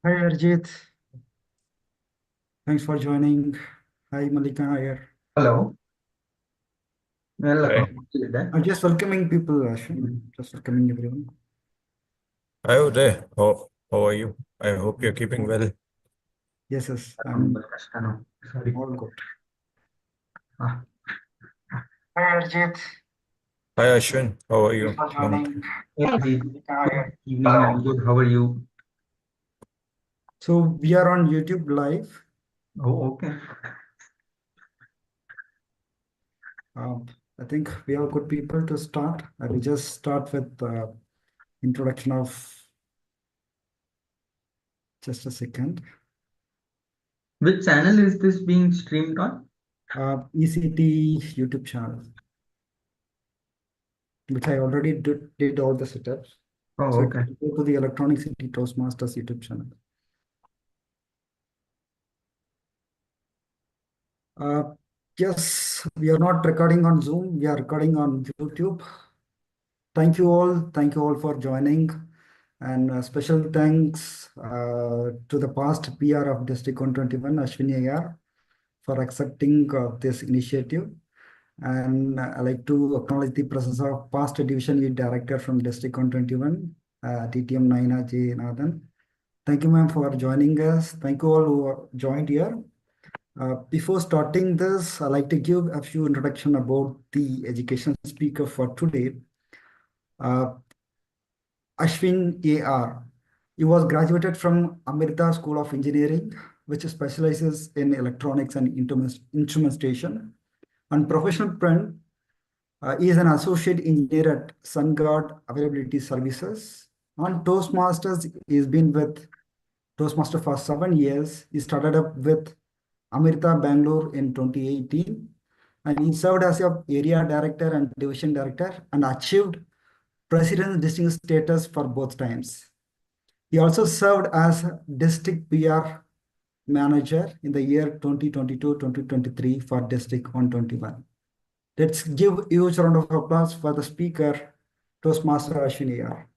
Hi Arjit, thanks for joining. Hi Malika here. Hello. Hi. Welcome. I'm just welcoming people, Ashwin. Just welcoming everyone. Hi, Uday. How are you? I hope you're keeping well. Yes, I'm Sorry. all good. Ah, Hi Arjit, Hi, Ashwin. How are thanks you? for Long joining. time. Hey, Malika here. evening. I'm good. How are you? So we are on YouTube live. Oh, okay. I think we have good people to start. I will just start with introduction of just a second. Which channel is this being streamed on? ECT YouTube channel, which I already did all the setups. Oh, So okay. go to the Electronic City Toastmasters YouTube channel. Uh, yes, we are not recording on Zoom. We are recording on YouTube. Thank you all. Thank you all for joining. And special thanks to the past PR of District 121, Ashwin AR, for accepting this initiative. And I'd like to acknowledge the presence of past Division Lead Director from District 121, TTM Naina J. Nathan. Thank you, ma'am, for joining us. Thank you all who joined here. Before starting this, I'd like to give a few introduction about the education speaker for today. Ashwin A.R. He was graduated from Amrita School of Engineering, which specializes in electronics and instrumentation. On professional front, he is an associate engineer at SunGuard Availability Services. On Toastmasters, he's been with Toastmaster for 7 years. He started up with Amrita Bangalore in 2018, and he served as a area director and division director and achieved president's distinguished status for both times. He also served as district PR manager in the year 2022-2023 for District 121. Let's give a huge round of applause for the speaker, Toastmaster Ashwin AR.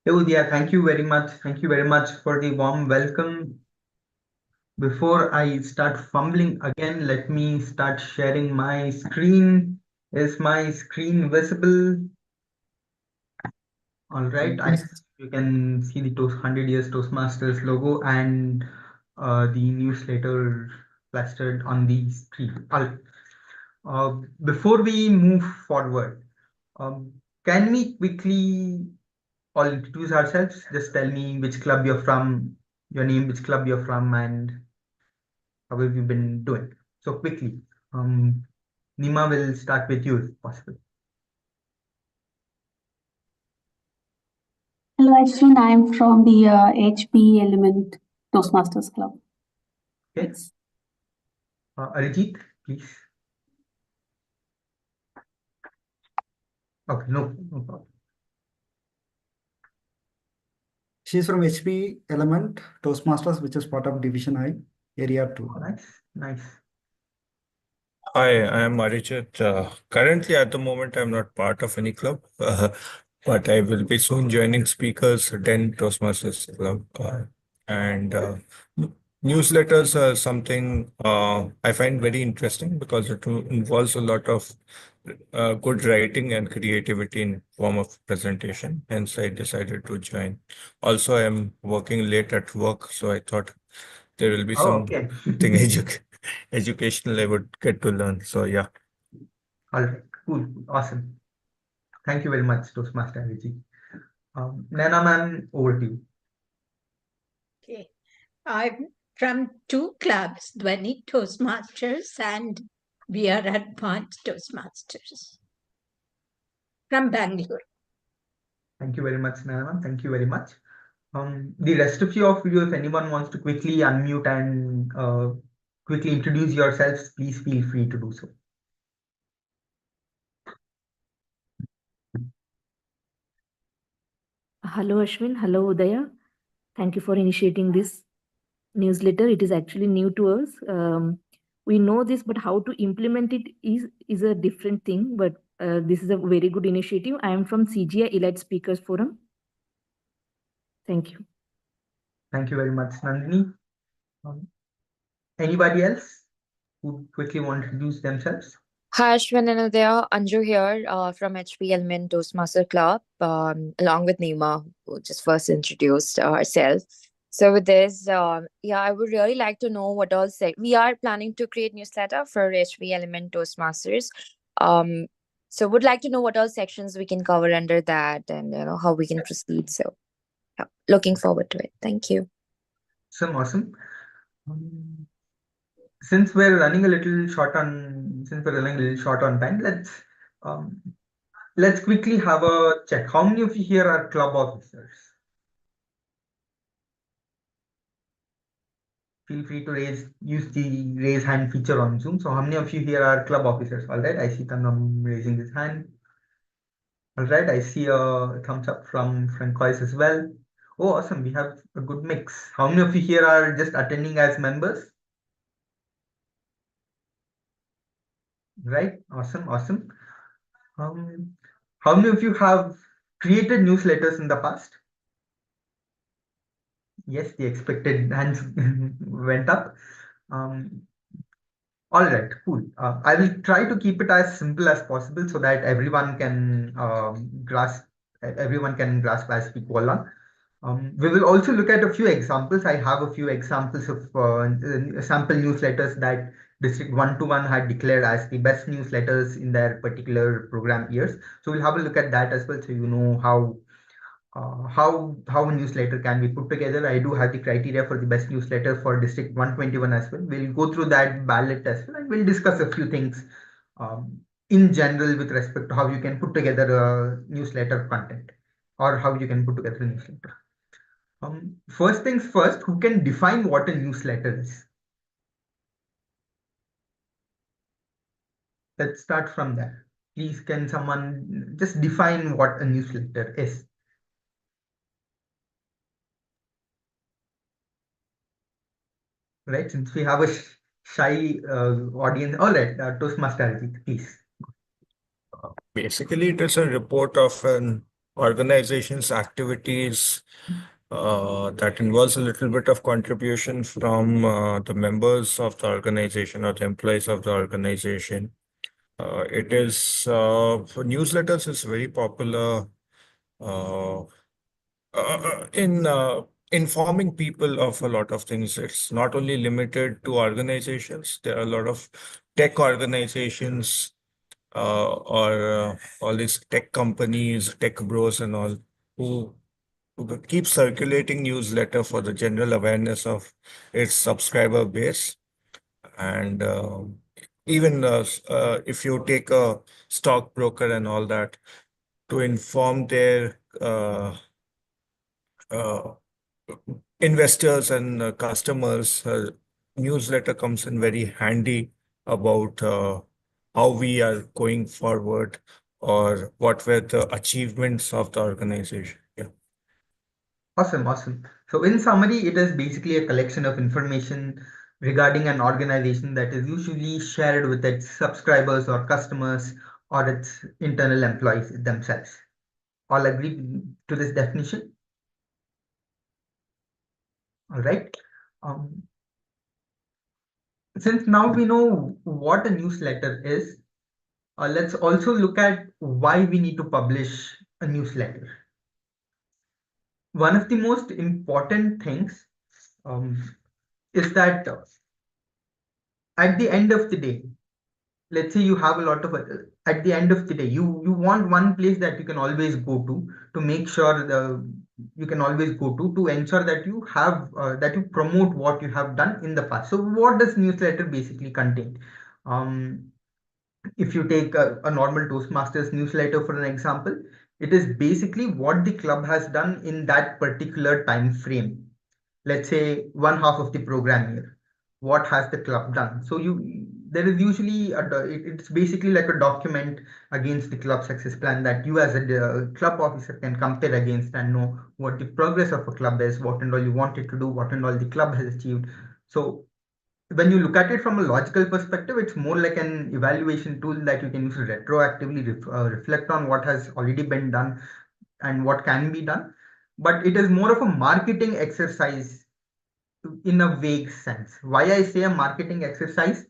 Hey, Udaya, thank you very much. Thank you very much for the warm welcome. Before I start fumbling again, let me start sharing my screen. Is my screen visible? All right. Yes. You can see the 100 Years Toastmasters logo and the newsletter plastered on the screen. Before we move forward, can we quickly all introduce ourselves? Just tell me which club you're from, your name, which club you're from, and how have you been doing? So quickly, Nima will start with you if possible. Hello, Ashwin. I'm from the HP Element Toastmasters Club. Okay. Thanks. Arijit, please. Okay, no problem. She's from HP Element Toastmasters, which is part of Division I, Area 2. Nice, nice. Hi, I am Arijit. Currently, at the moment, I'm not part of any club, but I will be soon joining Speakers 10 Toastmasters Club. And newsletters are something I find very interesting because it involves a lot of good writing and creativity in form of presentation. Hence, I decided to join. Also, I'm working late at work, so I thought there will be Oh, okay. something educational I would get to learn. So yeah. All right, cool, awesome. Thank you very much, Toastmaster Arijit. Nana ma'am, over to you. Okay. I'm from two clubs, Dhwani Toastmasters and we are Advanced Toastmasters from Bangalore. Thank you very much, Nana ma'am. Thank you very much. The rest of you, if anyone wants to quickly unmute and quickly introduce yourselves, please feel free to do so. Hello, Ashwin. Hello, Udaya. Thank you for initiating this newsletter. It is actually new to us. We know this, but how to implement it is a different thing. But this is a very good initiative. I am from CGI Elite Speakers Forum. Thank you. Thank you very much, Nandini. Um, Anybody else who quickly want to introduce themselves? Hi, Ashwin and Udaya. Anju here from HP Element Toastmaster Club, along with Nima, who just first introduced herself. So with this, yeah, I would really like to know what all we are planning to create newsletter for HP Element Toastmasters. Um, so would like to know what all sections we can cover under that, and how we can proceed. So yeah, looking forward to it. Thank you. Awesome. Um, since we're running a little short on time, um, let's quickly have a check. How many of you here are club officers? Feel free to use the raise hand feature on Zoom. So how many of you here are club officers? All right, I see Tanam raising his hand. All right, I see a thumbs up from Francois as well. Oh, awesome. We have a good mix. How many of you here are just attending as members? Right, awesome, awesome. How many of you have created newsletters in the past? Yes, the expected hands went up. Um, all right, cool. I will try to keep it as simple as possible so that everyone can grasp as we go along. We will also look at a few examples. I have a few examples of sample newsletters that District 121 had declared as the best newsletters in their particular program years. So we'll have a look at that as well, so you know how a newsletter can be put together. I do have the criteria for the best newsletter for District 121 as well. We'll go through that ballot as well, and we'll discuss a few things in general with respect to how you can put together a newsletter content or how you can put together a newsletter. First things first, who can define what a newsletter is? Let's start from there. Please, can someone just define what a newsletter is? Right, since we have a shy audience. All right, Toastmaster Ajit, please. Basically, it is a report of an organization's activities that involves a little bit of contribution from the members of the organization or the employees of the organization. It is for newsletters is very popular uh, in informing people of a lot of things. It's not only limited to organizations. There are a lot of tech organizations or all these tech companies, tech bros and all who keep circulating newsletter for the general awareness of its subscriber base. And even if you take a stockbroker and all that to inform their uh, investors and customers, newsletter comes in very handy about how we are going forward or what were the achievements of the organization. Yeah. Awesome, awesome. So in summary, it is basically a collection of information regarding an organization that is usually shared with its subscribers or customers or its internal employees themselves. All agree to this definition? All right. Um, since now we know what a newsletter is, let's also look at why we need to publish a newsletter. One of the most important things um, is that at the end of the day, let's say you have a lot of at the end of the day, you want one place that you can always go to make sure you can always go to ensure that you have that you promote what you have done in the past. So what does newsletter basically contain? um, if you take a normal Toastmasters newsletter for an example, it is basically what the club has done in that particular time frame. Let's say one half of the program year. What has the club done? So there is usually it's basically like a document against the club success plan that you as a club officer can compare against and know what the progress of a club is, what and all you wanted to do, what and all the club has achieved. So when you look at it from a logical perspective, it's more like an evaluation tool that you can use to retroactively reflect on what has already been done and what can be done. but it is more of a marketing exercise in a vague sense. Why I say a marketing exercise?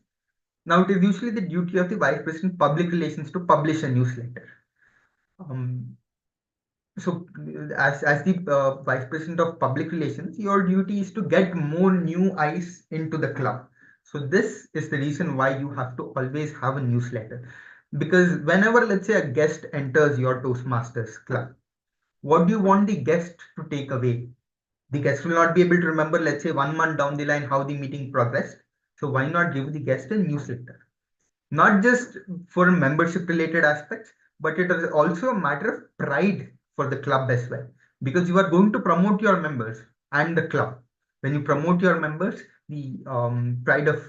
Now, it is usually the duty of the Vice President Public Relations to publish a newsletter. So, as the Vice President of Public Relations, your duty is to get more new eyes into the club. So, this is the reason why you have to always have a newsletter. Because whenever, let's say, a guest enters your Toastmasters club, what do you want the guest to take away? The guest will not be able to remember, let's say, 1 month down the line how the meeting progressed. So, why not give the guest a newsletter? Not just for membership related aspects, but it is also a matter of pride for the club as well, because you are going to promote your members and the club. When you promote your members, the pride of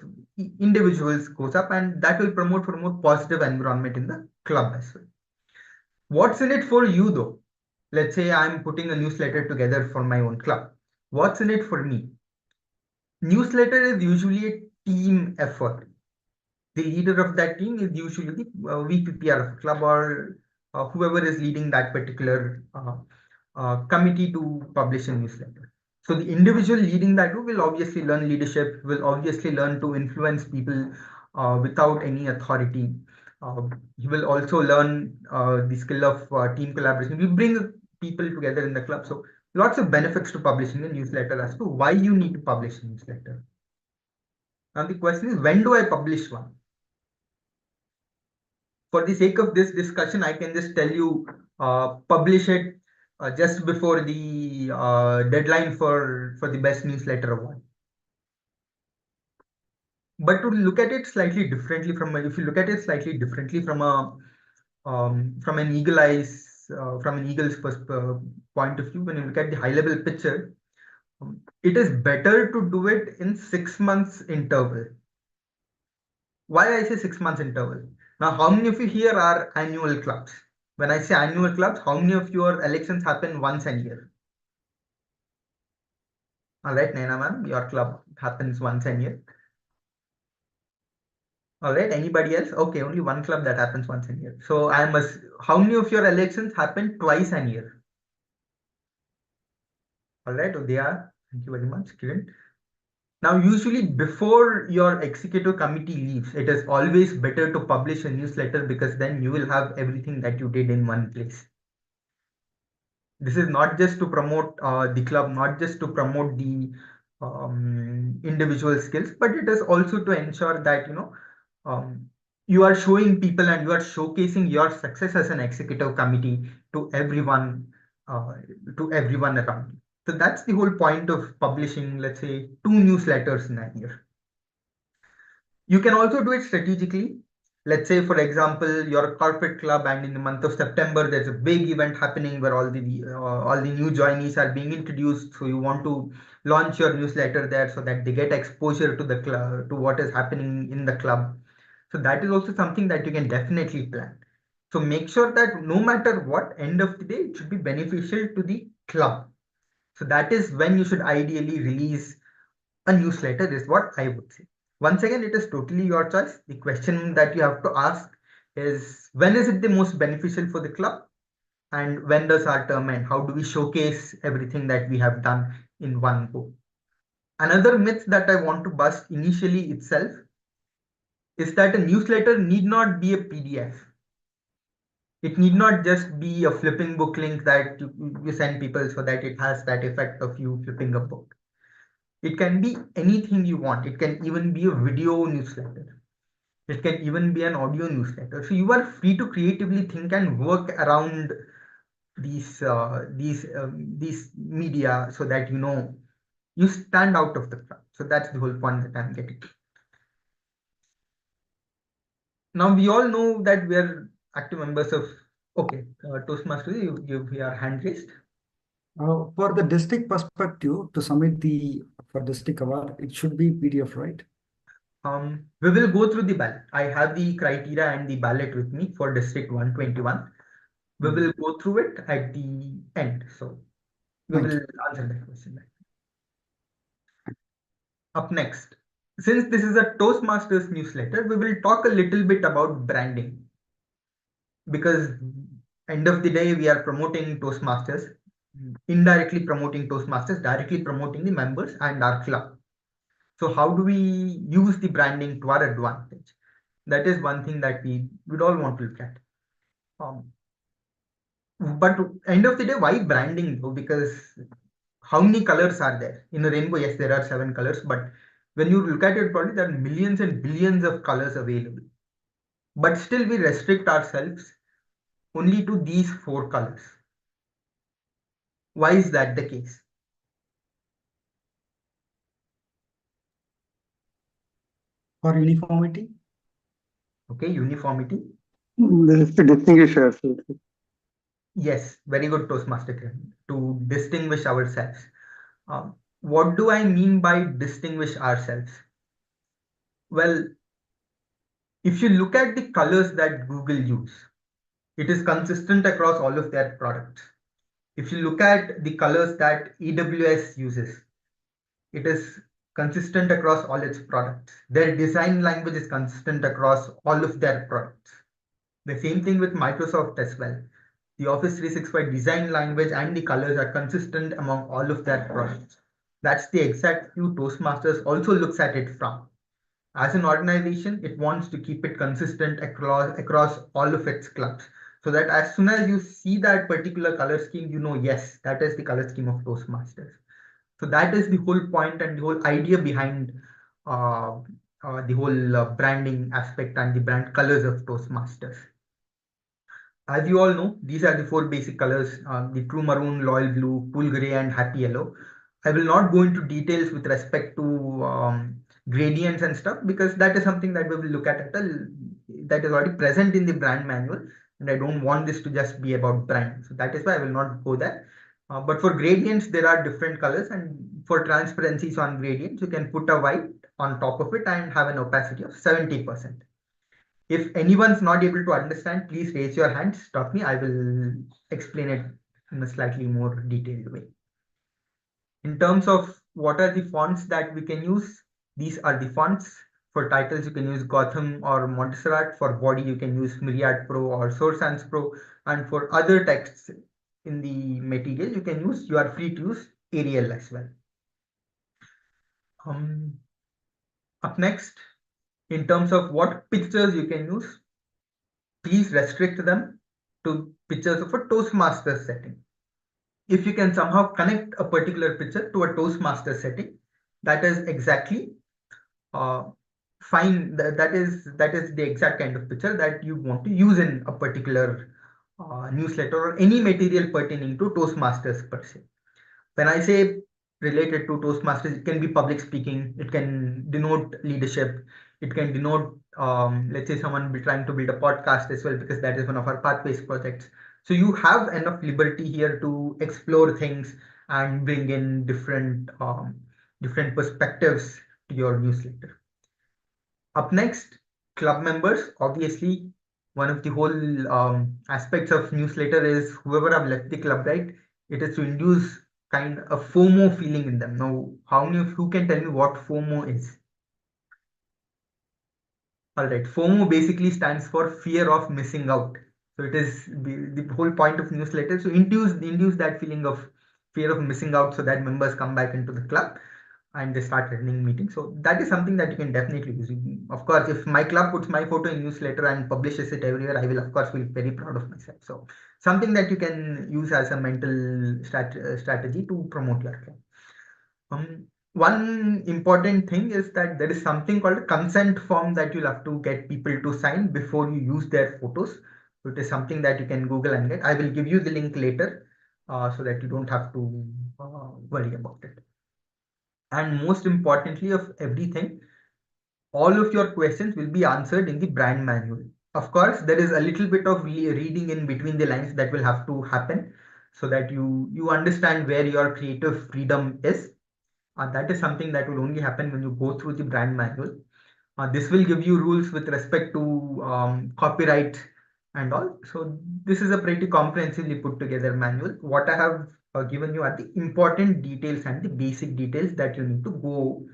individuals goes up, and that will promote for more positive environment in the club as well. What's in it for you though? Let's say I'm putting a newsletter together for my own club. What's in it for me? Newsletter is usually a team effort. The leader of that team is usually the VPPR of the club, or whoever is leading that particular committee to publish a newsletter. So the individual leading that will obviously learn leadership, will obviously learn to influence people without any authority. He will also learn the skill of team collaboration. We bring people together in the club. So lots of benefits to publishing a newsletter as to why you need to publish a newsletter. Now the question is, when do I publish one? For the sake of this discussion, I can just tell you, publish it just before the deadline for the best newsletter award. But to look at it slightly differently if you look at it slightly differently from from an eagle's point of view, when you look at the high level picture, it is better to do it in 6 months interval. Why I say 6 months interval? Now, how many of you here are annual clubs? When I say annual clubs, how many of your elections happen once a year? All right, Naina ma'am, your club happens once a year. All right, anybody else? Okay, only one club that happens once a year. So how many of your elections happen twice a year? All right, Udaya, thank you very much, Kiran. Now, usually before your executive committee leaves, it is always better to publish a newsletter, because then you will have everything that you did in one place. This is not just to promote the club, not just to promote the individual skills, but it is also to ensure that you are showing people and you are showcasing your success as an executive committee to everyone around you. So that's the whole point of publishing, let's say, 2 newsletters in a year. You can also do it strategically. Let's say, for example, you're a corporate club, and in the month of September, there's a big event happening where all the new joinees are being introduced. So you want to launch your newsletter there so that they get exposure to the club, to what is happening in the club. So that is also something that you can definitely plan. So make sure that no matter what, end of the day, it should be beneficial to the club. So that is when you should ideally release a newsletter, is what I would say. Once again, it is totally your choice. The question that you have to ask is, when is it the most beneficial for the club? And when does our term end? How do we showcase everything that we have done in one go? Another myth that I want to bust initially itself is that a newsletter need not be a PDF. It need not just be a flipping book link that you send people so that it has that effect of you flipping a book. It can be anything you want. It can even be a video newsletter. It can even be an audio newsletter. So you are free to creatively think and work around these media so that you stand out of the crowd. So that's the whole point that I'm getting. Now we all know that we are active members of Toastmasters. You give your hand raised. For the district perspective, to submit for district award, it should be PDF, right? We will go through the ballot. I have the criteria and the ballot with me for District 121. We will go through it at the end. So we will answer that question. Up next, since this is a Toastmasters newsletter, we will talk a little bit about branding. Because end of the day, we are promoting Toastmasters. indirectly promoting Toastmasters, directly promoting the members and our club. So how do we use the branding to our advantage? That is one thing that we would all want to look at. But end of the day, why branding though? Because how many colors are there in a rainbow? Yes, there are 7 colors, but when you look at it, probably there are millions and billions of colors available. But still, we restrict ourselves only to these 4 colors. Why is that the case? For uniformity. Okay, uniformity. This is to distinguish ourselves. Yes, very good, Toastmaster Kiran. To distinguish ourselves. What do I mean by distinguish ourselves? Well, if you look at the colors that Google use, it is consistent across all of their products. If you look at the colors that AWS uses, it is consistent across all its products. Their design language is consistent across all of their products. The same thing with Microsoft as well. The Office 365 design language and the colors are consistent among all of their products. That's the exact view Toastmasters also looks at it from. As an organization, it wants to keep it consistent across all of its clubs. So that as soon as you see that particular color scheme, you know, yes, that is the color scheme of Toastmasters. So that is the whole point and the whole idea behind the whole branding aspect and the brand colors of Toastmasters. As you all know, these are the 4 basic colors, the true maroon, loyal blue, cool gray, and happy yellow. I will not go into details with respect to gradients and stuff because that is something that we will look at that is already present in the brand manual, and I don't want this to just be about brand. So that is why I will not go there. But for gradients, there are different colors, and for transparencies on gradients, you can put a white on top of it and have an opacity of 70%. If anyone's not able to understand, please raise your hand, stop me. I will explain it in a slightly more detailed way. In terms of what are the fonts that we can use, these are the fonts. For titles, you can use Gotham or Montserrat. For body, you can use Myriad Pro or Source Sans Pro. And for other texts in the material, you are free to use Arial as well. Up next, in terms of what pictures you can use, please restrict them to pictures of a Toastmaster setting. If you can somehow connect a particular picture to a Toastmaster setting, that is exactly fine. That is the exact kind of picture that you want to use in a particular newsletter or any material pertaining to Toastmasters per se. When I say related to Toastmasters, it can be public speaking, it can denote leadership, it can denote, let's say, someone be trying to build a podcast as well, because that is one of our Pathways projects. So you have enough liberty here to explore things and bring in different perspectives to your newsletter. Up next, club members. Obviously, one of the whole aspects of newsletter is whoever have left the club, right? It is to induce kind of FOMO feeling in them. Now, who can tell me what FOMO is? All right, FOMO basically stands for fear of missing out. So it is the whole point of newsletter. So induce that feeling of fear of missing out so that members come back into the club and they start attending meetings. So that is something that you can definitely use. Of course, if my club puts my photo in newsletter and publishes it everywhere, I will of course feel very proud of myself. So something that you can use as a mental strategy to promote your club. One important thing is that there is something called a consent form that you'll have to get people to sign before you use their photos. So it is something that you can Google and get. I will give you the link later so that you don't have to worry about it. And most importantly of everything, all of your questions will be answered in the brand manual. Of course, there is a little bit of reading in between the lines that will have to happen so that you understand where your creative freedom is. That is something that will only happen when you go through the brand manual. This will give you rules with respect to copyright and all. So this is a pretty comprehensively put together manual. What I have given you are the important details and the basic details that you need to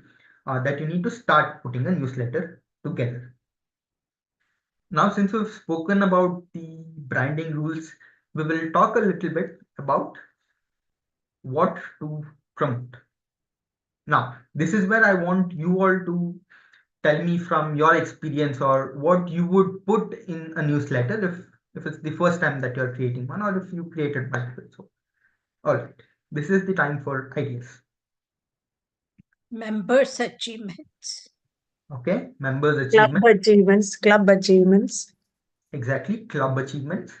that you need to start putting a newsletter together. Now, since we've spoken about the branding rules, we will talk a little bit about what to promote. Now, this is where I want you all to tell me from your experience or what you would put in a newsletter if it's the first time that you're creating one or if you created multiple. So, all right, this is the time for ideas. Members' achievements. Okay, members' Club achievements. club achievements. Exactly, club achievements.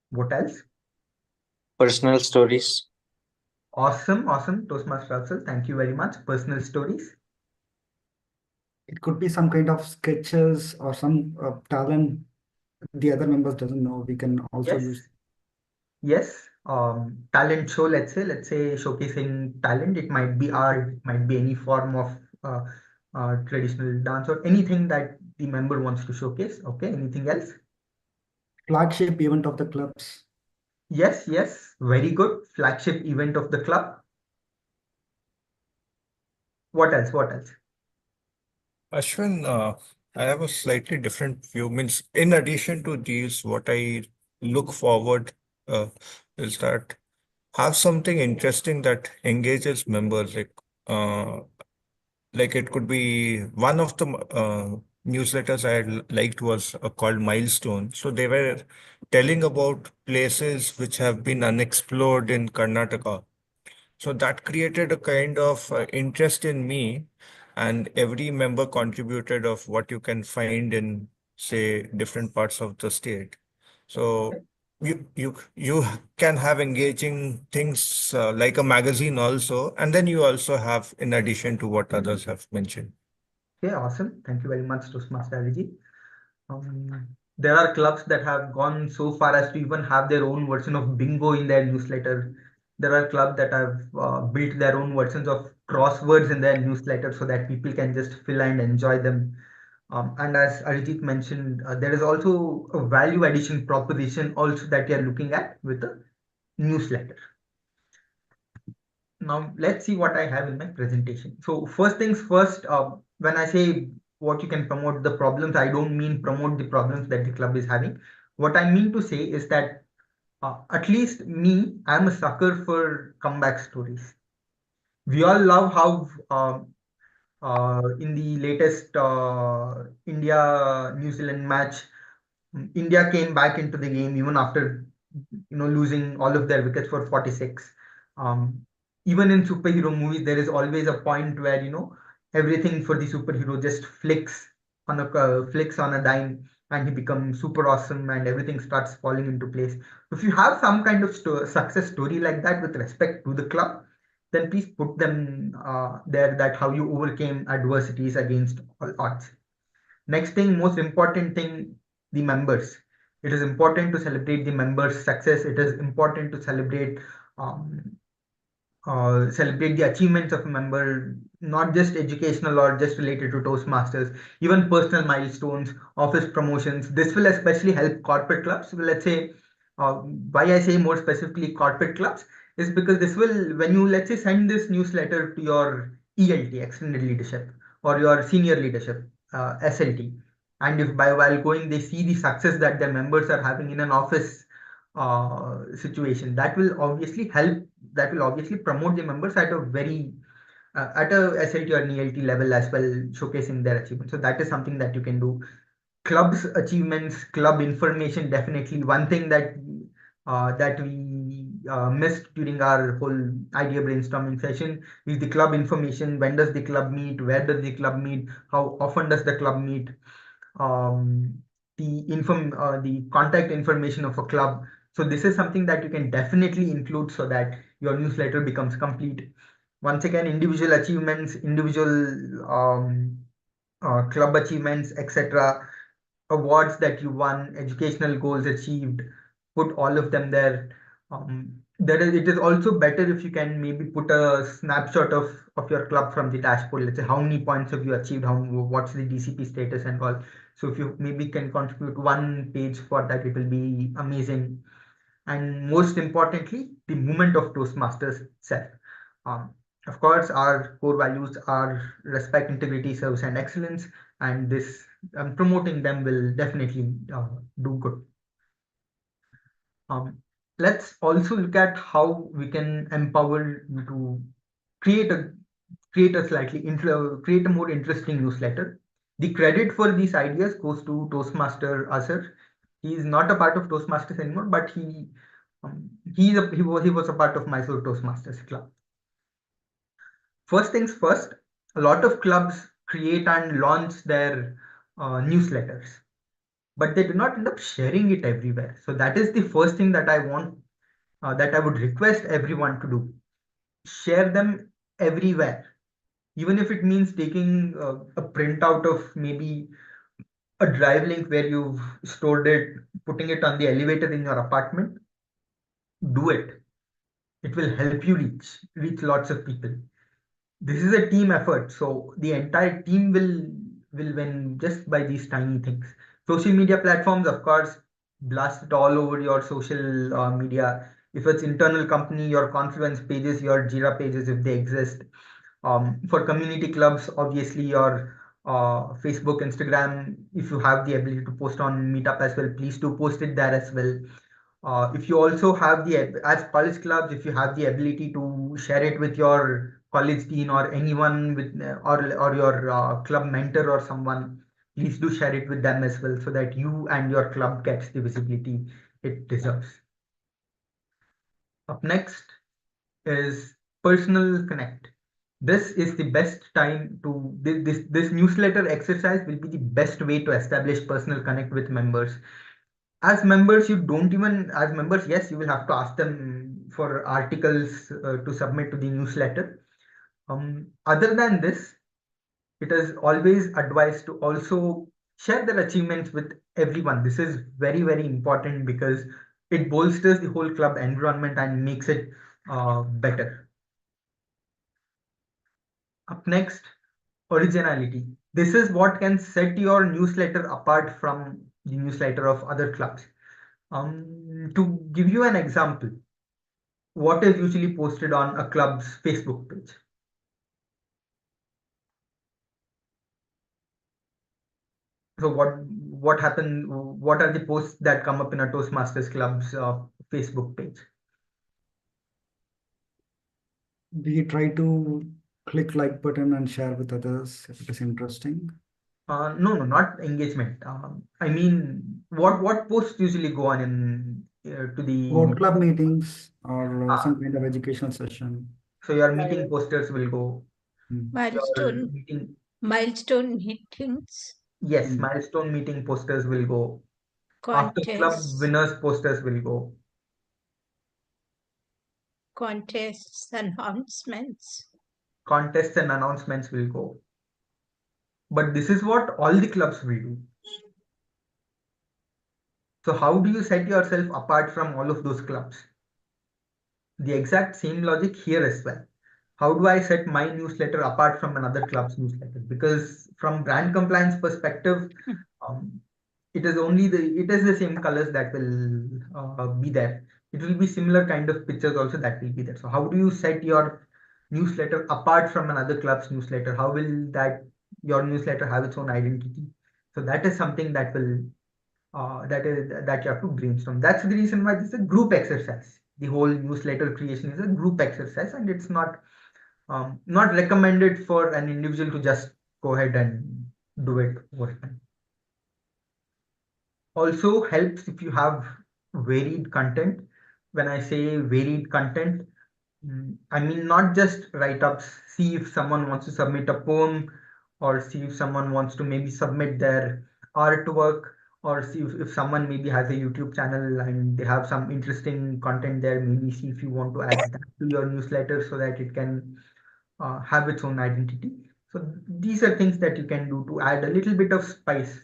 What else? Personal stories. Awesome, awesome. Toastmaster Russell, thank you very much. Personal stories. It could be some kind of sketches or some talent the other members doesn't know. We can also Yes. use. Yes. Talent show, let's say showcasing talent. It might be art, it might be any form of traditional dance or anything that the member wants to showcase. Okay, anything else? Flagship event of the clubs. Yes, yes. Very good. Flagship event of the club. What else? What else? Ashwin, I have a slightly different view. Means, in addition to these, what I look forward uh, is that have something interesting that engages members. Like it could be one of the newsletters liked was called Milestone. So they were telling about places which have been unexplored in Karnataka. So that created a kind of interest in me, and every member contributed of what you can find in, say, different parts of the state. So you can have engaging things like a magazine also, and then you also have in addition to what others have mentioned. Okay, awesome. Thank you very much, Toastmaster Strategy. There are clubs that have gone so far as to even have their own version of bingo in their newsletter. There are clubs that have built their own versions of crosswords in their newsletter so that people can just fill and enjoy them. And as Arijit mentioned, there is also a value addition proposition also that you are looking at with the newsletter. Now let's see what I have in my presentation. So first things first, when I say what you can promote the problems, I don't mean promote the problems that the club is having. What I mean to say is that at least me, I'm a sucker for comeback stories. We all love how in the latest India New Zealand match, India came back into the game even after losing all of their wickets for 46. Um, Even in superhero movies, there is always a point where everything for the superhero just flicks on a dime, and he becomes super awesome, and everything starts falling into place. If you have some kind of success story like that with respect to the club, then please put them there. That how you overcame adversities against all odds. Next thing, most important thing, the members. It is important to celebrate the members' success. It is important to um, celebrate the achievements of a member, not just educational or just related to Toastmasters, even personal milestones, office promotions. This will especially help corporate clubs. So let's say, why I say more specifically corporate clubs is because this will, when you, let's say, send this newsletter to your ELT, extended leadership, or your senior leadership, SLT, and if by while going they see the success that their members are having in an office situation, that will obviously promote the members at a very at a SLT or an ELT level as well, showcasing their achievements. So that is something that you can do. Clubs achievements, club information, definitely one thing that we missed during our whole idea brainstorming session is the club information. When does the club meet? Where does the club meet? How often does the club meet? um, the contact information of a club. So this is something that you can definitely include so that your newsletter becomes complete. Once again, individual achievements, individual club achievements, etc., awards that you won, educational goals achieved, put all of them there. It is also better if you can maybe put a snapshot of your club from the dashboard. Let's say how many points have you achieved, what's the DCP status and all. So if you maybe can contribute one page for that, it will be amazing. And most importantly, the movement of Toastmasters self. Um, of course, our core values are respect, integrity, service, and excellence, and this promoting them will definitely do good. let's also look at how we can empower you to create a create a more interesting newsletter. The credit for these ideas goes to Toastmaster Asir. He is not a part of Toastmasters anymore, but he was a part of Mysore Toastmasters club. First things first, a lot of clubs create and launch their newsletters, but they do not end up sharing it everywhere. So that is the first thing that I want, that I would request everyone to do. Share them everywhere, even if it means taking a printout of maybe a drive link where you've stored it, putting it on the elevator in your apartment. Do it. It will help you reach lots of people. This is a team effort, so the entire team will win just by these tiny things. Social media platforms, of course, blast it all over your social media. If it's internal company, your Confluence pages, your Jira pages, if they exist. For community clubs, obviously your Facebook, Instagram, if you have the ability to post on Meetup as well, please do post it there as well. If you also have as college clubs, if you have the ability to share it with your college dean or anyone with or your club mentor or someone, please do share it with them as well, so that you and your club gets the visibility it deserves. Up next is personal connect. This is the best time to this newsletter exercise will be the best way to establish personal connect with members. As members, you don't even as members, yes, you will have to ask them for articles to submit to the newsletter. Other than this, it is always advised to also share their achievements with everyone. This is very, very important because it bolsters the whole club environment and makes it better. Up next, originality. This is what can set your newsletter apart from the newsletter of other clubs. To give you an example, what is usually posted on a club's Facebook page? So what happened? What are the posts that come up in a Toastmasters club's Facebook page? We try to click like button and share with others if it is interesting. No, not engagement. I mean, what posts usually go on in to Or the club meetings or ah, some kind of educational session. so your meeting posters will go. Your Milestone meeting, meetings, yes, milestone meeting posters will go. After club contests, winners posters will go. announcements. Contests and announcements will go. But this is what all the clubs will do. So how do you set yourself apart from all of those clubs? The exact same logic here as well. How do I set my newsletter apart from another club's newsletter? Because from brand compliance perspective, um, it is the same colors that will be there. It will be similar kind of pictures also that will be there. So how do you set your newsletter apart from another club's newsletter? How will that your newsletter have its own identity? So that is something that will that you have to brainstorm. That's the reason why this is a group exercise. The whole newsletter creation is a group exercise, and it's not recommended for an individual to just go ahead and do it over time. Also helps if you have varied content. When I say varied content, I mean not just write-ups. See if someone wants to submit a poem, or see if someone wants to maybe submit their artwork, or see if someone maybe has a YouTube channel and they have some interesting content there. Maybe see if you want to add that to your newsletter so that it can have its own identity. So these are things that you can do to add a little bit of spice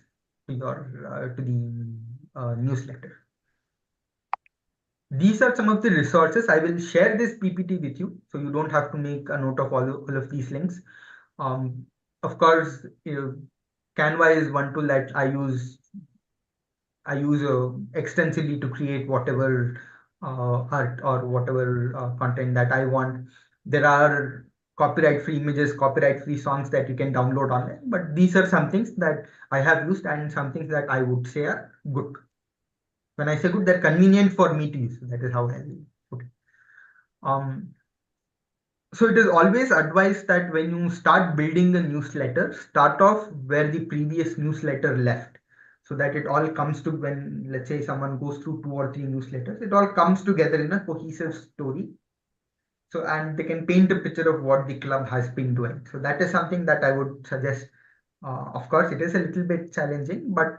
to your to the newsletter. These are some of the resources. I will share this PPT with you, so you don't have to make a note of all of these links. Of course, Canva is one tool that I use extensively to create whatever art or whatever content that I want. There are copyright-free images, copyright-free songs that you can download online, but these are some things that I have used and some things that I would say are good. When I say good, they're convenient for me to use. That is how I will put it. So it is always advised that when you start building a newsletter, start off where the previous newsletter left, so that it all comes to, when let's say someone goes through 2 or 3 newsletters, it all comes together in a cohesive story. So, and they can paint a picture of what the club has been doing. So that is something that I would suggest. Of course, it is a little bit challenging, but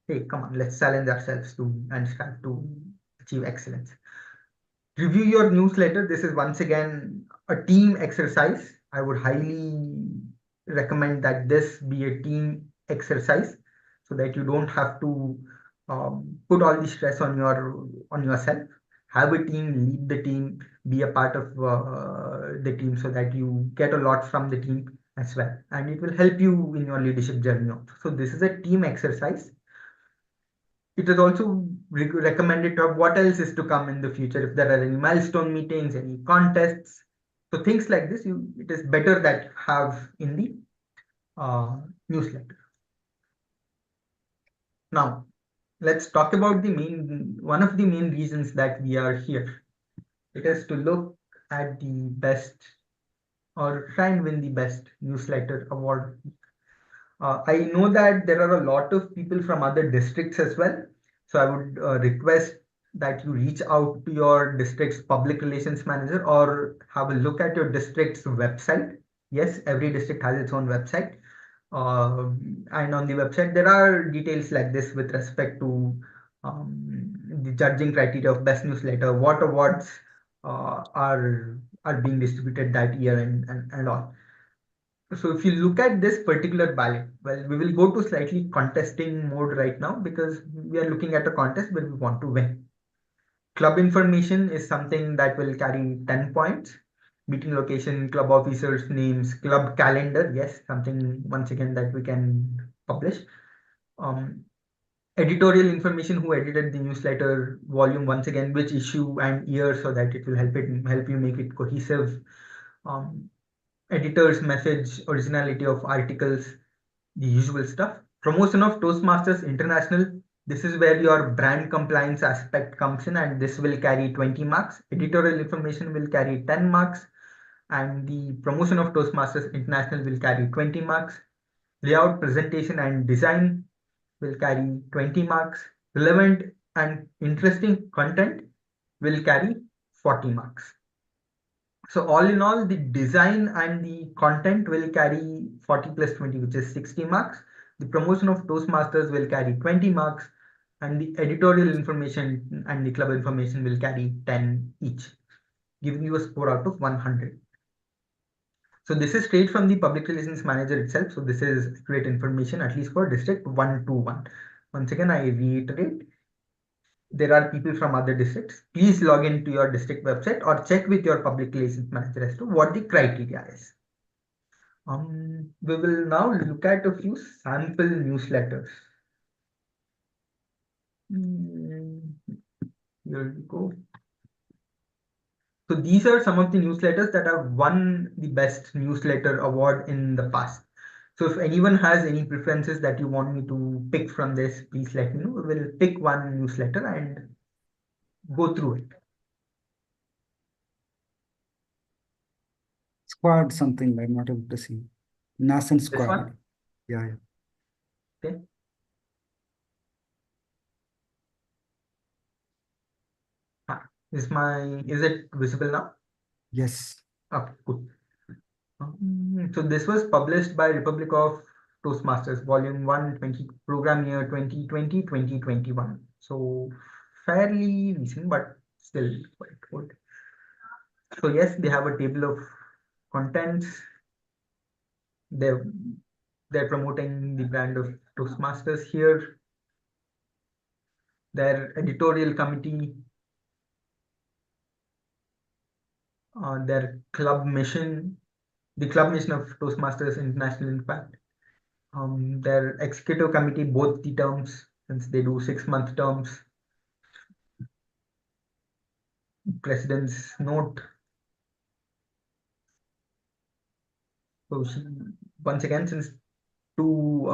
hey, come on, let's challenge ourselves to and strive to achieve excellence. Review your newsletter. This is once again a team exercise. I would highly recommend that this be a team exercise, so that you don't have to put all the stress on yourself. Have a team, lead the team, be a part of the team, so that you get a lot from the team as well, and it will help you in your leadership journey also. So this is a team exercise. It is also recommended of what else is to come in the future, if there are any milestone meetings, any contests. So things like this, it is better that have in the newsletter. Now, let's talk about one of the main reasons that we are here. It is to look at the best, or try and win the best newsletter award. I know that there are a lot of people from other districts as well. So I would request that you reach out to your district's public relations manager, or have a look at your district's website. Yes, every district has its own website. And on the website, there are details like this with respect to the judging criteria of best newsletter, what awards are being distributed that year, and all. So if you look at this particular ballot, well, we will go to slightly contesting mode right now, because we are looking at a contest where we want to win. Club information is something that will carry 10 points. Meeting location, club officers' names, club calendar, yes, something once again that we can publish. Editorial information, who edited the newsletter, volume, once again, which issue and year, so that it will help you make it cohesive. Editor's message, originality of articles, the usual stuff. Promotion of Toastmasters International. This is where your brand compliance aspect comes in, and this will carry 20 marks. Editorial information will carry 10 marks, and the promotion of Toastmasters International will carry 20 marks. Layout, presentation, and design will carry 20 marks. Relevant and interesting content will carry 40 marks. So all in all, the design and the content will carry 40 plus 20, which is 60 marks. The promotion of Toastmasters will carry 20 marks, and the editorial information and the club information will carry 10 each, giving you a score out of 100. So this is straight from the public relations manager itself. So this is accurate information, at least for district 121. Once again, I reiterate, there are people from other districts. Please log into your district website or check with your public relations manager as to what the criteria is. We will now look at a few sample newsletters. Here we go. So these are some of the newsletters that have won the best newsletter award in the past. So if anyone has any preferences that you want me to pick from this, please let me know. We will pick one newsletter and go through it. Squad something I'm not able to see. Nascent This squad. one? Yeah. Okay. Is it visible now? Yes. Okay, good. So this was published by Republic of Toastmasters, Volume 1, Program Year 2020-2021. So fairly recent, but still quite old. So yes, they have a table of contents. They're promoting the brand of Toastmasters here. Their editorial committee, their club mission, the club mission of Toastmasters International, in fact. Their executive committee, both the terms, since they do 6-month terms. President's note. So once again, since two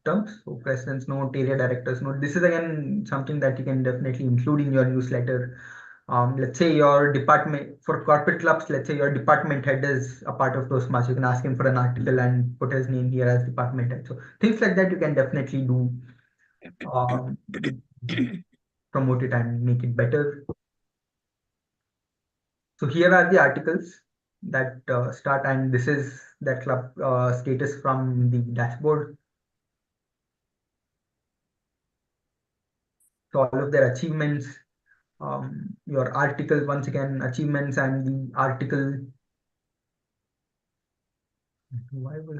terms. So president's note, area director's note. This is again something that you can definitely include in your newsletter. Let's say your department for corporate clubs, let's say your department head is a part of Toastmasters. You can ask him for an article and put his name here as department head. So things like that you can definitely do. Promote it and make it better. So here are the articles that start, and this is that club status from the dashboard. So all of their achievements, your article, once again, achievements and the article. Why will,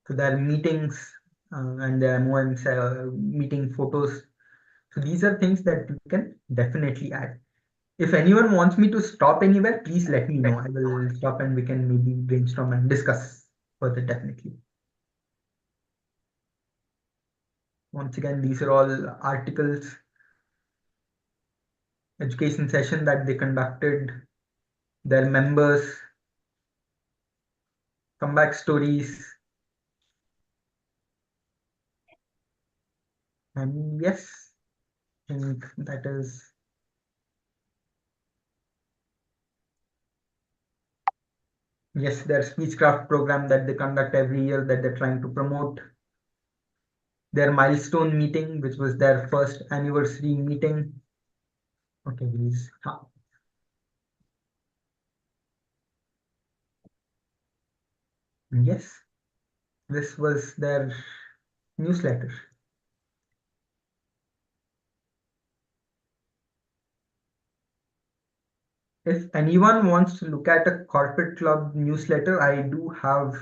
so their meetings and their MOMs, meeting photos. So these are things that you can definitely add. If anyone wants me to stop anywhere, please let me know. I will stop and we can maybe brainstorm and discuss further, definitely. Once again, these are all articles, education session that they conducted, their members, comeback stories. And yes, I think that is. Yes, their speechcraft program that they conduct every year that they're trying to promote. Their milestone meeting, which was their first anniversary meeting. Okay, please. Yes, this was their newsletter. If anyone wants to look at a corporate club newsletter, I do have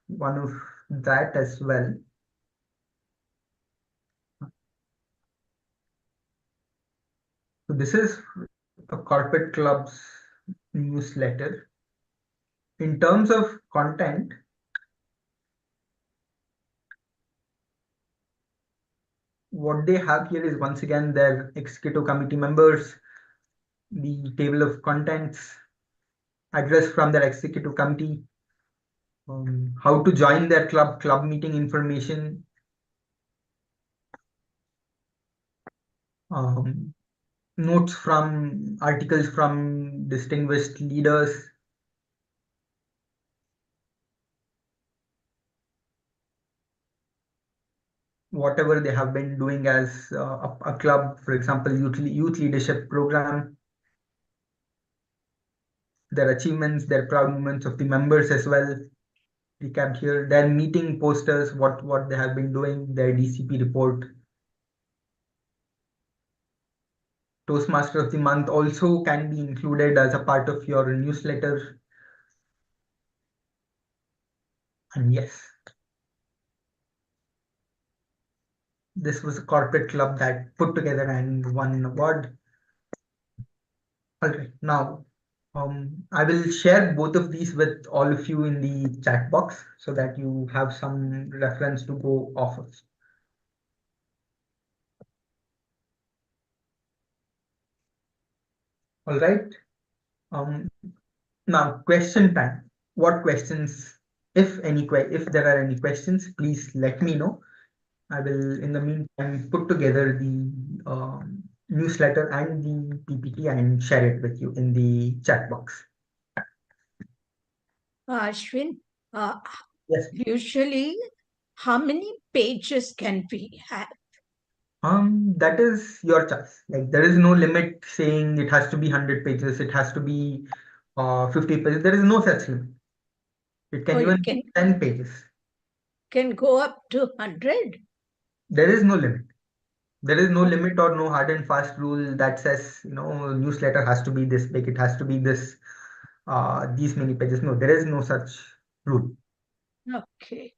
one of that as well. So this is a corporate club's newsletter. In terms of content, what they have here is once again their executive committee members, the table of contents, address from their executive committee, how to join their club meeting information, notes from articles from distinguished leaders, whatever they have been doing as a club, for example, youth leadership program, their achievements, their proud moments of the members as well, recapped here, their meeting posters, what they have been doing, their DCP report. Toastmaster of the month also can be included as a part of your newsletter. And yes, this was a corporate club that put together and won an award. All right, now I will share both of these with all of you in the chat box so that you have some reference to go off of. All right. Now question time. What questions, if there are any questions, please let me know. I will, in the meantime, put together the newsletter and the PPT and share it with you in the chat box. Ashwin, Yes. usually how many pages can we have? That is your choice. Like there is no limit saying it has to be 100 pages, it has to be 50 pages. There is no such limit. It can even be 10 pages. Can go up to 100? There is no limit. There is no limit or no hard and fast rule that says, newsletter has to be this big, it has to be this, these many pages. No, there is no such rule. Okay.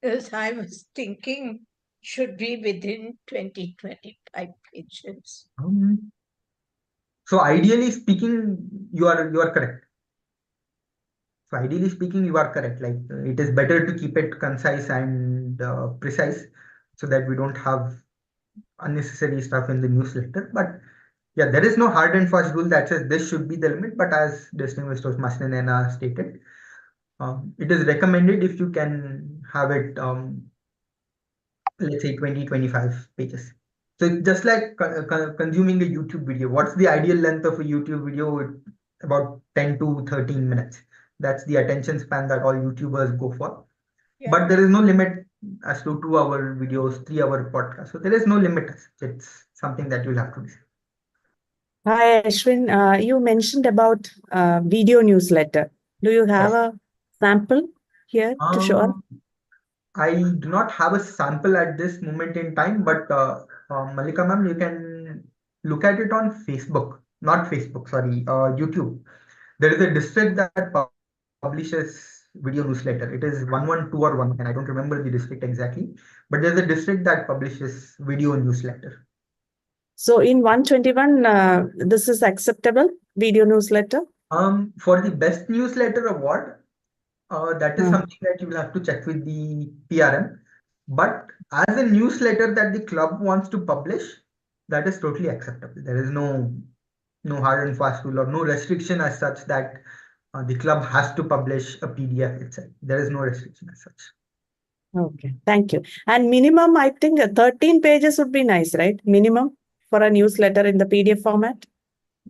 Because I was thinking should be within 20-25 pages. So ideally speaking, you are correct. So ideally speaking, you are correct. Like it is better to keep it concise and precise so that we don't have unnecessary stuff in the newsletter. But yeah, there is no hard and fast rule that says this should be the limit. But as distinguished Toastmaster Nena stated, It is recommended if you can have it, let's say 20, 25 pages. So it's just like consuming a YouTube video. What's the ideal length of a YouTube video? About 10 to 13 minutes. That's the attention span that all YouTubers go for. Yeah. But there is no limit as to 2-hour videos, 3-hour podcasts. So there is no limit. It's something that you'll have to decide. Hi, Ashwin. You mentioned about video newsletter. Do you have Yes. a sample here to show us? I do not have a sample at this moment in time, but Malika ma'am, you can look at it on Facebook, not Facebook, sorry, YouTube. There is a district that publishes video newsletter. It is 112 or 110. I don't remember the district exactly, but there's a district that publishes video newsletter. So in 121, this is acceptable video newsletter? For the best newsletter award, that is something that you will have to check with the PRM. But as a newsletter that the club wants to publish, that is totally acceptable. There is no hard and fast rule or no restriction as such that the club has to publish a PDF itself. There is no restriction as such. Okay, thank you. And minimum, I think 13 pages would be nice, right? Minimum for a newsletter in the PDF format?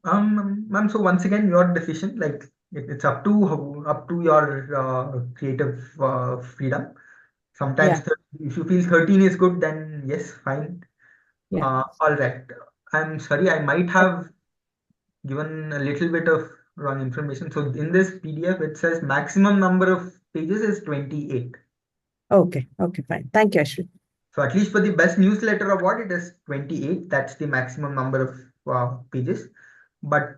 Ma'am, so once again, your decision, like it's up to your creative freedom. Sometimes if you feel 13 is good, then yes, fine. Yeah. All right. I'm sorry, I might have given a little bit of wrong information. So in this PDF, it says maximum number of pages is 28. Okay, fine. Thank you, Ashwin. So at least for the best newsletter award, it is 28. That's the maximum number of pages. But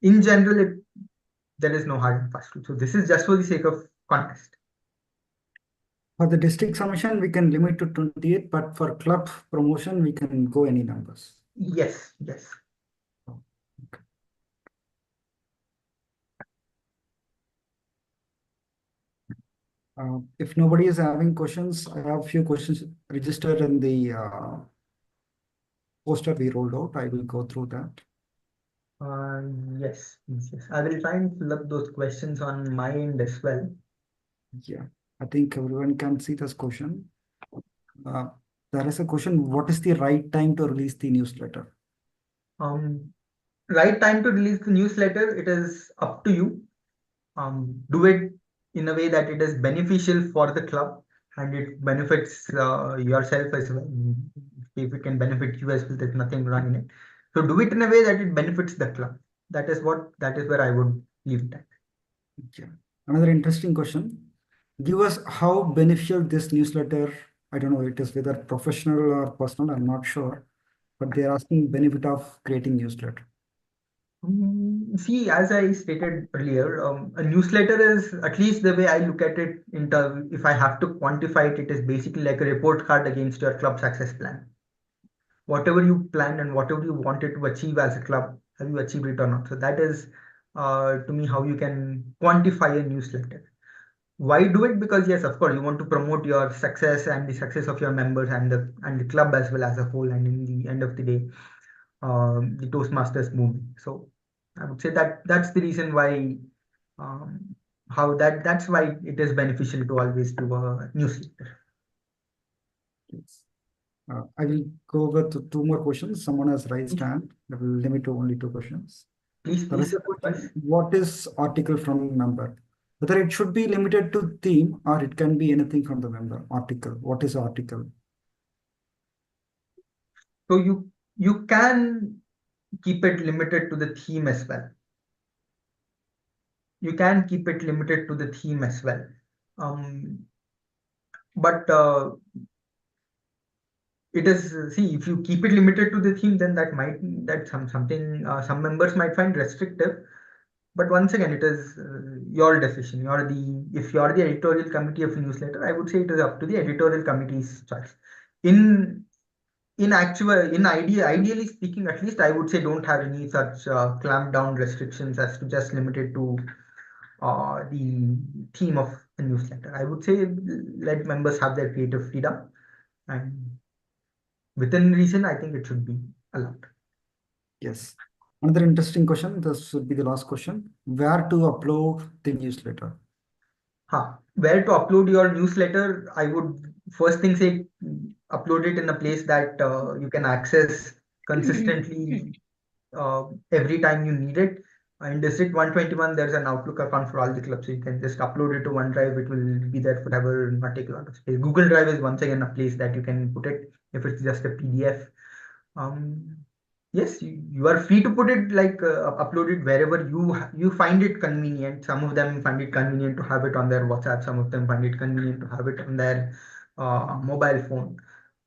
in general, there is no hard and fast rule. So this is just for the sake of contest. For the district submission, we can limit to 28, but for club promotion, we can go any numbers. Yes. If nobody is having questions, I have a few questions registered in the poster we rolled out. I will go through that. Yes. I will try and fill up those questions on my end as well. Yeah, I think everyone can see this question. There is a question, what is the right time to release the newsletter? Right time to release the newsletter, it is up to you. Do it in a way that it is beneficial for the club and it benefits yourself as well. If it can benefit you as well, there's nothing wrong in it. So do it in a way that it benefits the club. That is where I would leave it at. Yeah. Another interesting question. Give us how beneficial this newsletter, I don't know, it is whether professional or personal, I'm not sure, but they're asking benefit of creating newsletter. See, as I stated earlier, a newsletter is, at least the way I look at it, if I have to quantify it, it is basically like a report card against your club success plan. Whatever you planned and whatever you wanted to achieve as a club, have you achieved it or not? So that is, to me, how you can quantify a newsletter. Why do it? Because yes, of course, you want to promote your success and the success of your members and the club as well as a whole. And in the end of the day, the Toastmasters movement. So I would say that's the reason why that's why it is beneficial to always do a newsletter. Yes. I will go with 2 more questions. Someone has raised hand. I will limit to only 2 questions. Please. What is article from member? Whether it should be limited to theme or it can be anything from the member. Article. What is article? So you can keep it limited to the theme as well. But it is, see, if you keep it limited to the theme, then some members might find restrictive. But once again, it is your decision. If you're the editorial committee of a newsletter, I would say it is up to the editorial committee's choice. Ideally speaking, at least I would say don't have any such clamped down restrictions as to just limit it to the theme of a newsletter. I would say let members have their creative freedom, and within reason, I think it should be allowed. Yes. Another interesting question. This would be the last question. Where to upload the newsletter? Where to upload your newsletter? I would first thing say upload it in a place that you can access consistently every time you need it. In District 121, there's an Outlook account for all the clubs. So you can just upload it to OneDrive. It will be there forever, not take a lot of space. Google Drive is once again a place that you can put it if it's just a PDF. Um, yes, you are free to put it like upload it wherever you find it convenient. Some of them find it convenient to have it on their WhatsApp. Some of them find it convenient to have it on their mobile phone.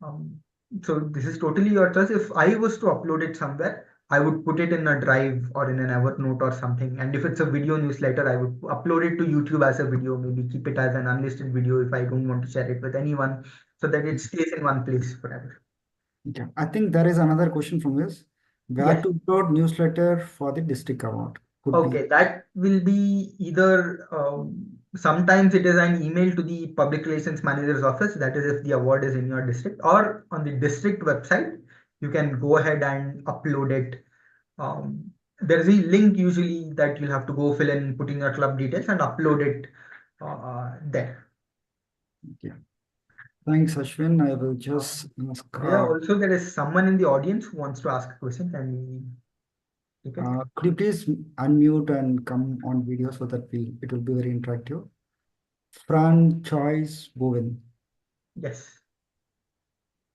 Um, so this is totally your choice. If I was to upload it somewhere, I would put it in a drive or in an Evernote or something. And if it's a video newsletter, I would upload it to YouTube as a video, maybe keep it as an unlisted video if I don't want to share it with anyone, so that it stays in one place forever. Okay. I think there is another question from this. Where Yes. to upload newsletter for the district award? Could be. Okay, that will be either sometimes it is an email to the public relations manager's office, that is if the award is in your district, or on the district website, you can go ahead and upload it. There is a link usually that you'll have to go fill in, put in your club details and upload it there. Okay. Thanks, Ashwin. I will just ask. Yeah, also there is someone in the audience who wants to ask a question. Can we take it? Could you please unmute and come on video so that it will be very interactive? Franchise Bowen. Yes.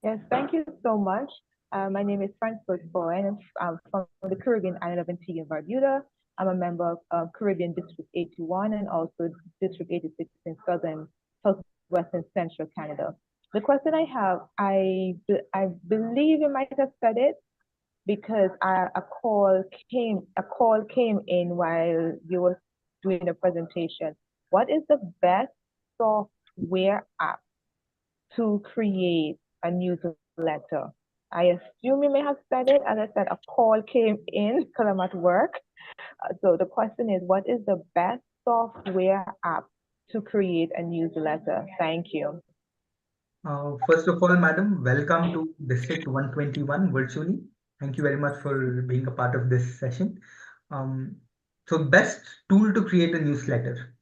Yes, thank you so much. My name is Francis Bowen. I'm from the Caribbean Island of Antigua and Barbuda. I'm a member of Caribbean District 81 and also District 86 in southwestern central Canada. The question I have, I believe you might have said it because a call came in while you were doing the presentation. What is the best software app to create a newsletter? I assume you may have said it. As I said, a call came in because I'm at work. So the question is, what is the best software app to create a newsletter? Thank you. First of all, madam, welcome to District 121 virtually. Thank you very much for being a part of this session. So best tool to create a newsletter.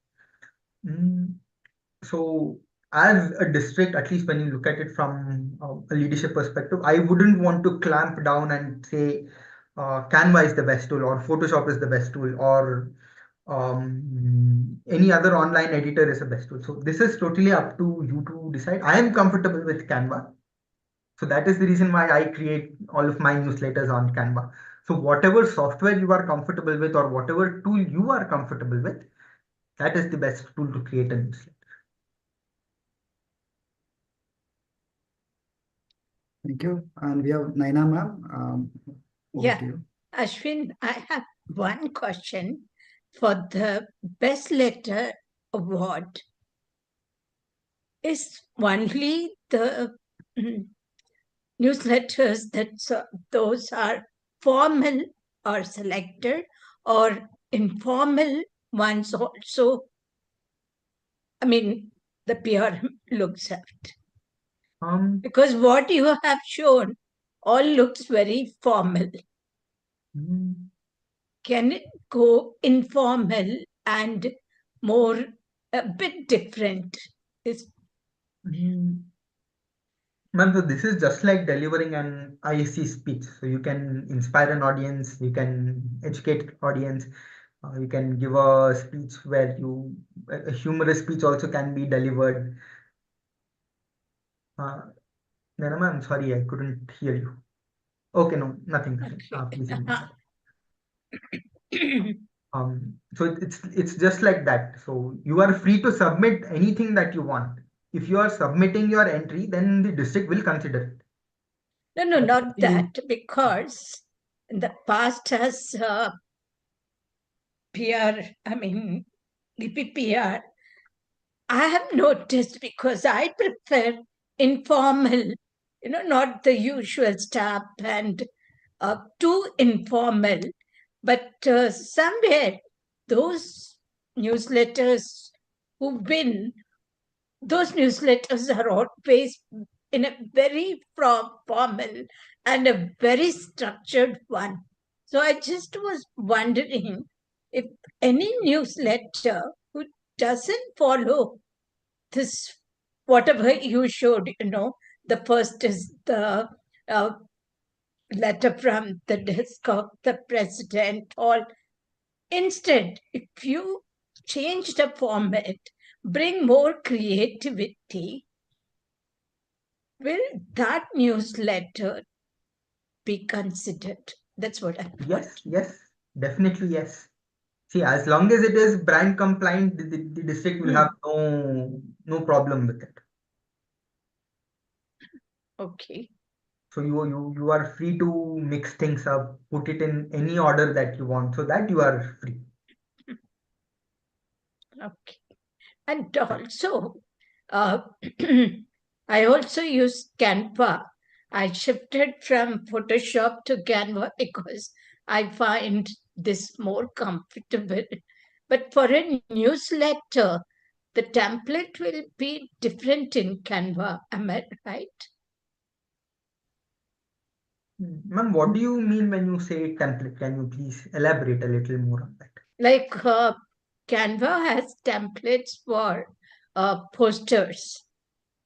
So as a district, at least when you look at it from a leadership perspective, I wouldn't want to clamp down and say Canva is the best tool or Photoshop is the best tool or any other online editor is the best tool. So this is totally up to you to decide. I am comfortable with Canva. So that is the reason why I create all of my newsletters on Canva. So whatever software you are comfortable with or whatever tool you are comfortable with, that is the best tool to create a newsletter. Thank you. And we have Naina ma'am. Yeah, Ashwin, I have one question for the Best Letter Award. Is only the newsletters that those are formal or selected, or informal ones also? I mean, the PR looks at. Because what you have shown all looks very formal. Can it go informal and more a bit different? Ma'am, so this is just like delivering an ISC speech. So you can inspire an audience, you can educate audience, you can give a speech where a humorous speech also can be delivered. Nana ma'am, sorry, I couldn't hear you. Okay, no, nothing. Please ignore that. So it's just like that. So you are free to submit anything that you want. If you are submitting your entry, then the district will consider it. No, not that, because in the past as PR, I mean, DPPR, I have noticed, because I prefer informal, not the usual stuff and too informal, but somewhere those newsletters who win, those newsletters are always in a very formal and a very structured one. So I just was wondering if any newsletter would doesn't follow this, whatever you showed, the first is the letter from the desk of the president, or instead, if you change the format, bring more creativity, will that newsletter be considered? That's what I want. Yes, definitely yes. See, as long as it is brand compliant, the district will have no problem with it. Okay. So you are free to mix things up, put it in any order that you want, so that you are free. Okay. And also, I also use Canva. I shifted from Photoshop to Canva because I find this more comfortable. But for a newsletter, the template will be different in Canva. Am I right? Ma'am, what do you mean when you say template? Can you please elaborate a little more on that? Like Canva has templates for posters,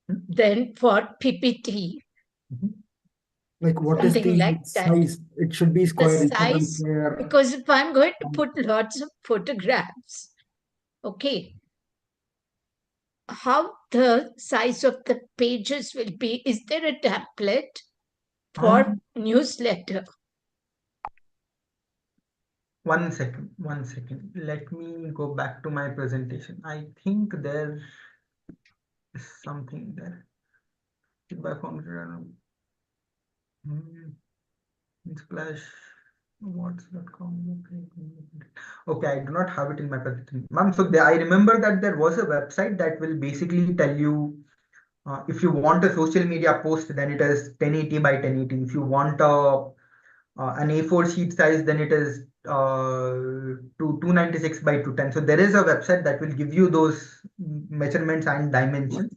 then for PPT, Like what is something the like that. size? It should be The square instead of size, square. because if I'm going to put lots of photographs, okay, how the size of the pages will be? Is there a template for newsletter? One second. Let me go back to my presentation. I think there is something there. Feedback on Splash what's.com. Okay, I do not have it in my presentation. Ma'am, so I remember that there was a website that will basically tell you if you want a social media post, then it is 1080 by 1080. If you want an A4 sheet size, then it is 296 by 210. So there is a website that will give you those measurements and dimensions.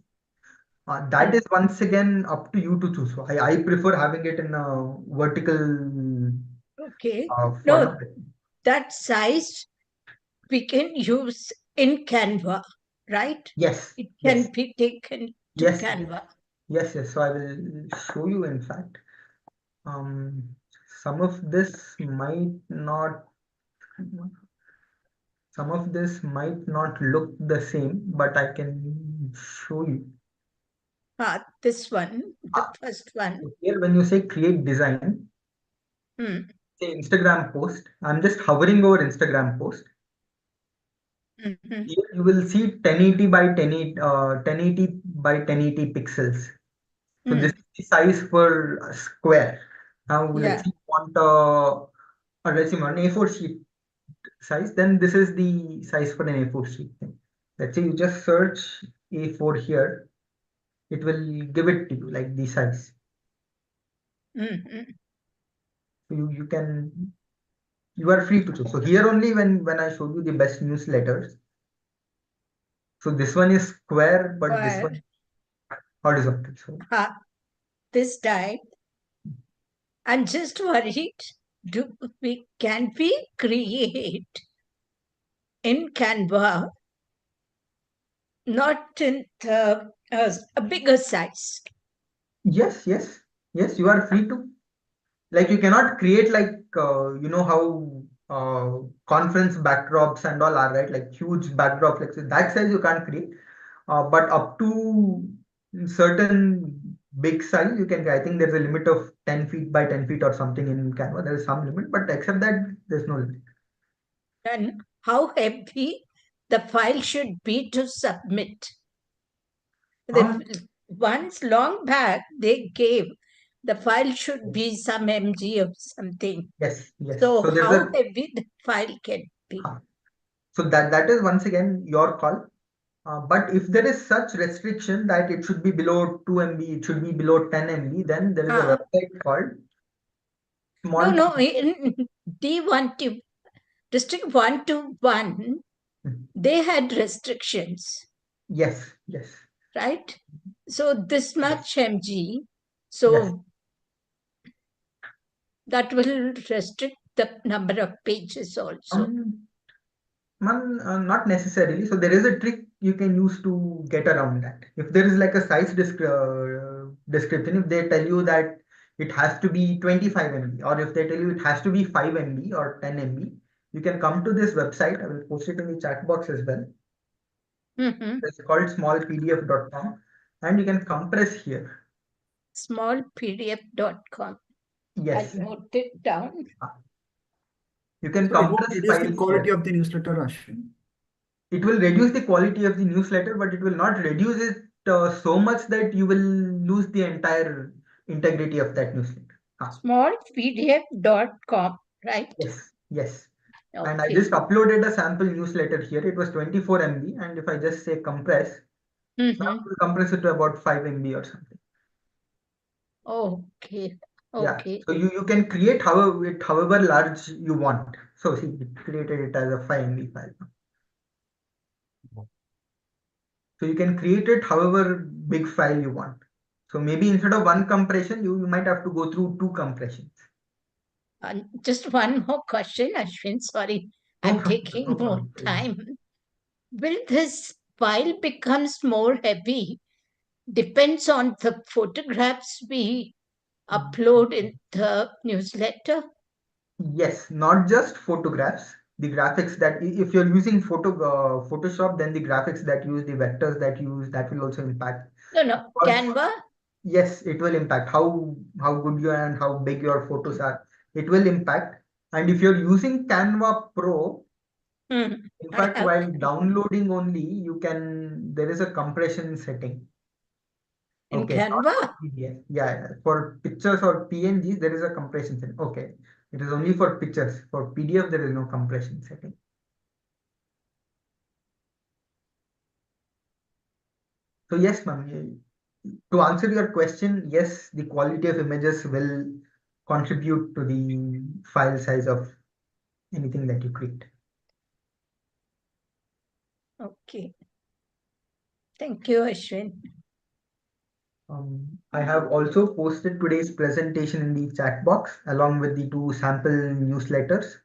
That is once again up to you to choose. So I prefer having it in a vertical Okay. No, format. that size we can use in Canva, right? Yes, It yes, can be taken to yes, Canva. yes. So I will show you, in fact. Some of this might not look the same, but I can show you. This one, the first one. Here, when you say create design, say Instagram post, I'm just hovering over Instagram post. Here you will see 1080 by 1080 by 1080 pixels. So this is the size for a square. Now let's say you want let's say an A4 sheet size, then this is the size for an A4 sheet. Let's say you just search A4 here, it will give it to you like the size. So you are free to choose. So here only when I showed you the best newsletters. So this one is square, but this one horizontal. So this time, I'm just worried. Can we create in Canva, not in a bigger size? Yes, you are free to. Like you cannot create like how conference backdrops and all are, right? Like huge backdrop, like so that size you can't create. But up to certain big size you can. I think there's a limit of 10 feet by 10 feet or something in Canva. There is some limit, but except that there's no limit. And how heavy the file should be to submit? Once long back they gave the file should be some mg or something. Yes. So So there's how a heavy the file can be? so that is once again your call. But if there is such restriction that it should be below 2 MB, it should be below 10 MB, then there is a website called small. No, in D1 District 121, they had restrictions. Yes. Right? So this much mg. So that will restrict the number of pages also. Not necessarily. So there is a trick you can use to get around that. If there is like a size description, if they tell you that it has to be 25 MB, or if they tell you it has to be 5 MB or 10 MB, you can come to this website. I will post it in the chat box as well. It's called smallpdf.com, and you can compress here. Smallpdf.com. Yes. I'll note it down. You can So it won't compress reduce the files quality here. of the newsletter, Ashwin. It will reduce the quality of the newsletter, but it will not reduce it so much that you will lose the entire integrity of that newsletter. Smallpdf.com, right? Yes, yes. And I Okay. just uploaded a sample newsletter here. It was 24 MB, and if I just say compress, now it will compress it to about 5 MB or something. Okay. Yeah. Okay. So you can create however large you want. So see, it created it as a 5 MB file. So you can create it however big file you want. So maybe instead of one compression, you might have to go through 2 compressions. Just one more question, Ashwin. Sorry, I'm taking more time. Will this file becomes more heavy? Depends on the photographs we upload in the newsletter? Yes, not just photographs. The graphics that if you're using Photoshop, then the graphics that use the vectors that use that will also impact. No, Canva. Yes, it will impact how good you are and how big your photos are. It will impact. And if you're using Canva Pro, in fact, while downloading only, there is a compression setting. In Okay. Canva? Yeah, for pictures or PNGs, there is a compression setting. Okay. It is only for pictures. For PDF, there is no compression setting. So yes, ma'am. To answer your question, yes, the quality of images will contribute to the file size of anything that you create. Okay. Thank you, Ashwin. I have also posted today's presentation in the chat box along with the 2 sample newsletters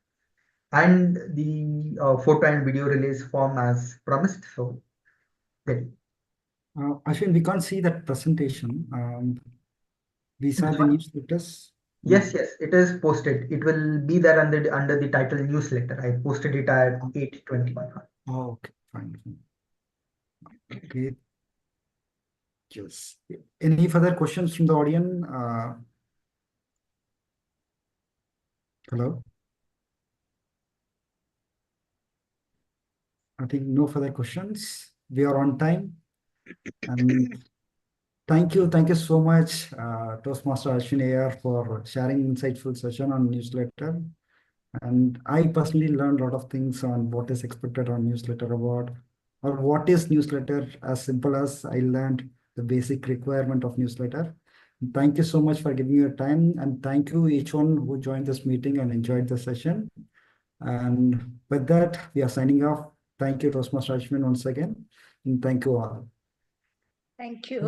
and the photo and video release form as promised. So, there. Ashwin, we can't see that presentation. We saw the newsletters. Yes, it is posted. It will be there under the title newsletter. I posted it at 8:21. Oh, okay, fine. Okay. Yes. Any further questions from the audience? Hello? I think no further questions. We are on time. And thank you so much, Toastmaster Ashwin Ayer, for sharing insightful session on newsletter. And I personally learned a lot of things on what is expected on newsletter about, or what is newsletter. As simple as I learned the basic requirement of newsletter. Thank you so much for giving your time, and thank you each one who joined this meeting and enjoyed the session. And with that, we are signing off. Thank you, Toastmaster Ashwin, once again, and thank you all. Thank you.